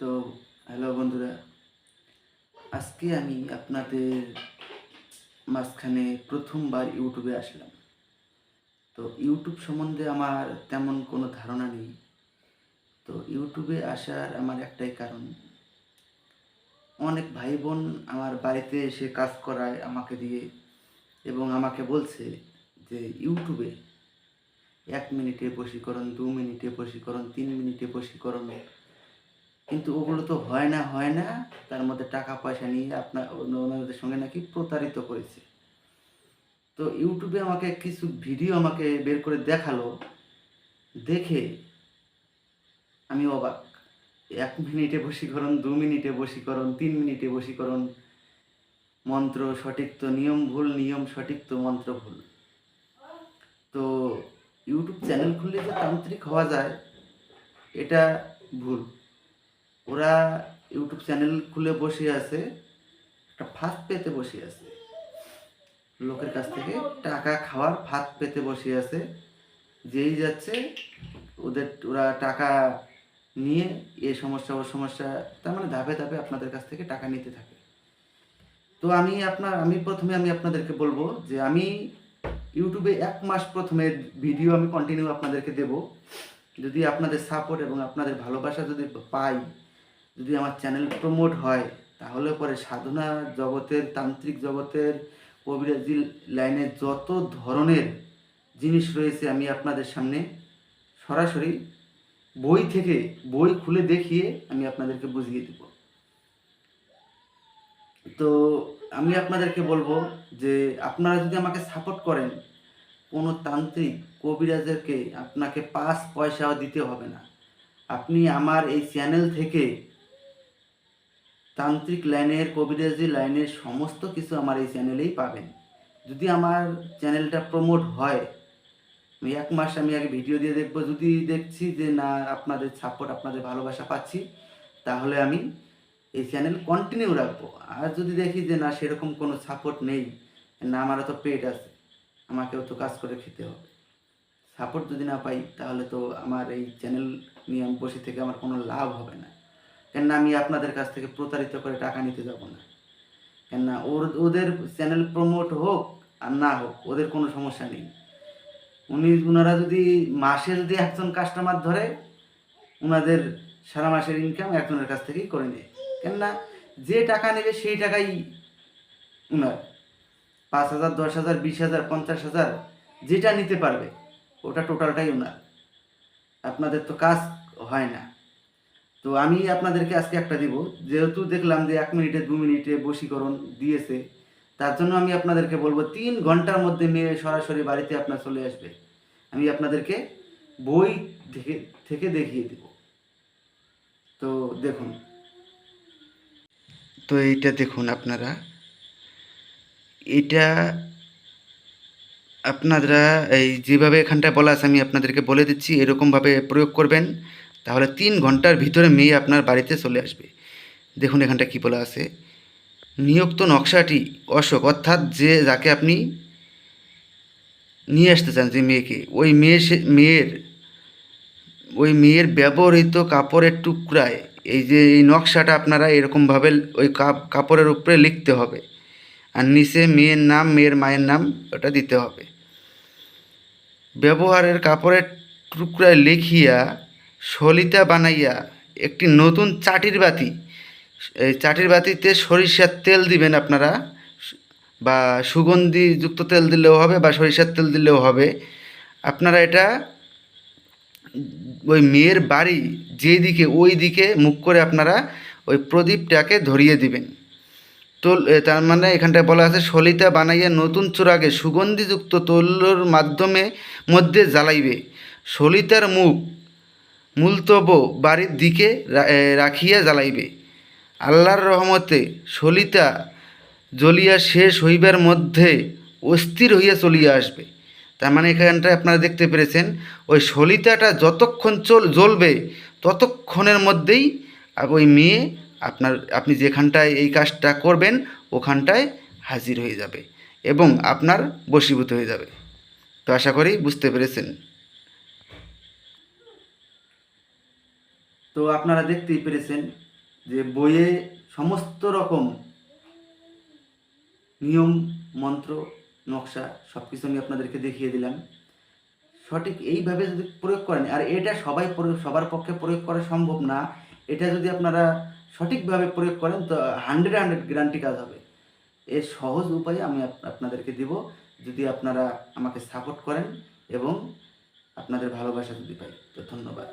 তো হ্যালো বন্ধুরা, আজকে আমি আপনাদের মাঝখানে প্রথমবার ইউটিউবে আসলাম। তো ইউটিউব সম্বন্ধে আমার তেমন কোনো ধারণা নেই। তো ইউটিউবে আসার আমার একটাই কারণ, অনেক ভাই বোন আমার বাড়িতে এসে কাজ করায় আমাকে দিয়ে, এবং আমাকে বলছে যে ইউটিউবে 1 মিনিটে বশীকরণ, 2 মিনিটে বশীকরণ, 3 মিনিটে বশীকরণ, কিন্তু ওগুলো তো হয় না। তার মধ্যে টাকা পয়সা নিয়ে ওনাদের সঙ্গে নাকি প্রতারিত করেছে। তো ইউটিউবে আমাকে কিছু ভিডিও আমাকে বের করে দেখালো, দেখে আমি অবাক। 1 মিনিটে বশীকরণ, 2 মিনিটে বশীকরণ, 3 মিনিটে বশীকরণ, মন্ত্র সঠিক তো নিয়ম ভুল, নিয়ম সঠিক তো মন্ত্র ভুল। তো ইউটিউব চ্যানেল খুললে যে তান্ত্রিক হওয়া যায়, এটা ভুল। ওরা ইউটিউব চ্যানেল খুলে বসে আছে, একটা ফাঁদ পেতে বসে আছে, লোকের কাছ থেকে টাকা খাওয়ার ফাঁদ পেতে বসে আছে। যেই যাচ্ছে ওরা টাকা নিয়ে এ সমস্যা ও সমস্যা, তার মানে ধাপে ধাপে আপনাদের কাছ থেকে টাকা নিতে থাকে। তো আমি আপনাদেরকে বলবো যে আমি ইউটিউবে 1 মাস প্রথমে ভিডিও আমি কন্টিনিউ আপনাদেরকে দেব। যদি আপনাদের সাপোর্ট এবং আপনাদের ভালোবাসা যদি পাই, যদি আমার চ্যানেল প্রমোট হয়, তাহলে পরে সাধনা জগতের, তান্ত্রিক জগতের, কবিরাজি লাইনের যত ধরনের জিনিস রয়েছে আমি আপনাদের সামনে সরাসরি বই খুলে দেখিয়ে আমি আপনাদেরকে বুঝিয়ে দেব। তো আমি আপনাদেরকে বলবো যে আপনারা যদি আমাকে সাপোর্ট করেন, কোনো তান্ত্রিক কবিরাজেরকে আপনাকে 5 পয়সাও দিতে হবে না। আপনি আমার এই চ্যানেল থেকে তান্ত্রিক লাইনের, কবিরাজি লাইনের সমস্ত কিছু আমার এই চ্যানেলেই পাবেন। যদি আমার চ্যানেলটা প্রমোট হয়, আমি 1 মাস আমি আগে ভিডিও দিয়ে দেখব। যদি দেখছি যে না, আপনাদের সাপোর্ট, আপনাদের ভালোবাসা পাচ্ছি, তাহলে আমি এই চ্যানেল কন্টিনিউ রাখবো। আর যদি দেখি যে না, সেরকম কোনো সাপোর্ট নেই, না আমারও তো পেট আছে, আমাকেও তো কাজ করে খেতে হবে, সাপোর্ট যদি না পাই, তাহলে তো আমার এই চ্যানেল নিয়ে আমি বসে থেকে আমার কোনো লাভ হবে না। কেননা আমি আপনাদের কাছ থেকে প্রতারিত করে টাকা নিতে যাব না। কেননা ওদের চ্যানেল প্রমোট হোক আর না হোক, ওদের কোনো সমস্যা নেই। ওনারা যদি মাসে যদি একজন কাস্টমার ধরে, ওনাদের সারা মাসের ইনকাম একজনের কাছ থেকেই করে নেয়। কেননা যে টাকা নেবে সেই টাকাই ওনার, 5,000, 10,000, 20,000, 50,000, যেটা নিতে পারবে ওটা টোটালটাই ওনার। আপনাদের তো কাজ হয় না। তো আমি আপনাদেরকে আজকে একটা দিব, যেহেতু দেখলাম যে 1 মিনিটে 2 মিনিটে বশীকরণ দিয়েছে, তার জন্য আমি আপনাদেরকে বলবো 3 ঘন্টার মধ্যে মেয়ে সরাসরি বাড়িতে আপনার চলে আসবে। আমি আপনাদেরকে বই থেকে থেকে দেখিয়ে দেব। তো দেখুন, তো এইটা দেখুন আপনারা, এটা আপনারা এই যেভাবে এখানটায় বলা আছে আমি আপনাদেরকে বলে দিচ্ছি, এরকমভাবে প্রয়োগ করবেন, তাহলে 3 ঘন্টার ভিতরে মেয়ে আপনার বাড়িতে চলে আসবে। দেখুন এখানটা কি বলা আছে, নিয়োক্ত নকশাটি অশোক, অর্থাৎ যাকে আপনি নিয়ে আসতে চান, যে মেয়েকে, ওই মেয়ের ব্যবহৃত কাপড়ের টুকরায় এই নকশাটা আপনারা এরকমভাবে ওই কাপড়ের উপরে লিখতে হবে, আর নিচে মেয়ের নাম, মেয়ের মায়ের নাম ওটা দিতে হবে। ব্যবহারের কাপড়ের টুকরায় লিখিয়া সলিতা বানাইয়া একটি নতুন চাটির বাতি, এই চাটির বাতিতে সরিষার তেল দিবেন আপনারা, বা সুগন্ধিযুক্ত তেল দিলেও হবে, বা সরিষার তেল দিলেও হবে। আপনারা এটা ওই মেয়ের বাড়ি যেদিকে, ওই দিকে মুখ করে আপনারা ওই প্রদীপটাকে ধরিয়ে দিবেন। তো তার মানে এখানটায় বলা আছে, সলিতা বানাইয়া নতুন চূড়াকে সুগন্ধিযুক্ত তৈলর মধ্যে জ্বালাইবে। সলিতার মূলতব বাড়ির দিকে রাখিয়া জ্বালাইবে। আল্লাহর রহমতে সলিতা জ্বলিয়া শেষ হইবার মধ্যে অস্থির হইয়া চলিয়া আসবে। তার মানে এখানটায় আপনারা দেখতে পেরেছেন, ওই সলিতাটা যতক্ষণ জ্বলবে ততক্ষণের মধ্যেই ওই মেয়ে আপনি যেখানটায় এই কাজটা করবেন ওখানটায় হাজির হয়ে যাবে এবং আপনার বশীভূত হয়ে যাবে। তো আশা করি বুঝতে পেরেছেন। তো আপনারা দেখতেই পেরেছেন যে বইয়ে সমস্ত রকম নিয়ম, মন্ত্র, নকশা সব কিছু আমি আপনাদেরকে দেখিয়ে দিলাম। সঠিক এইভাবে যদি প্রয়োগ করেন, আর এটা সবার পক্ষে প্রয়োগ করা সম্ভব না, এটা যদি আপনারা সঠিকভাবে প্রয়োগ করেন তো 100 গ্যারান্টি কাজ হবে। এর সহজ উপায় আমি আপনাদেরকে দিব, যদি আপনারা আমাকে সাপোর্ট করেন এবং আপনাদের ভালোবাসা যদি পাই। তো ধন্যবাদ।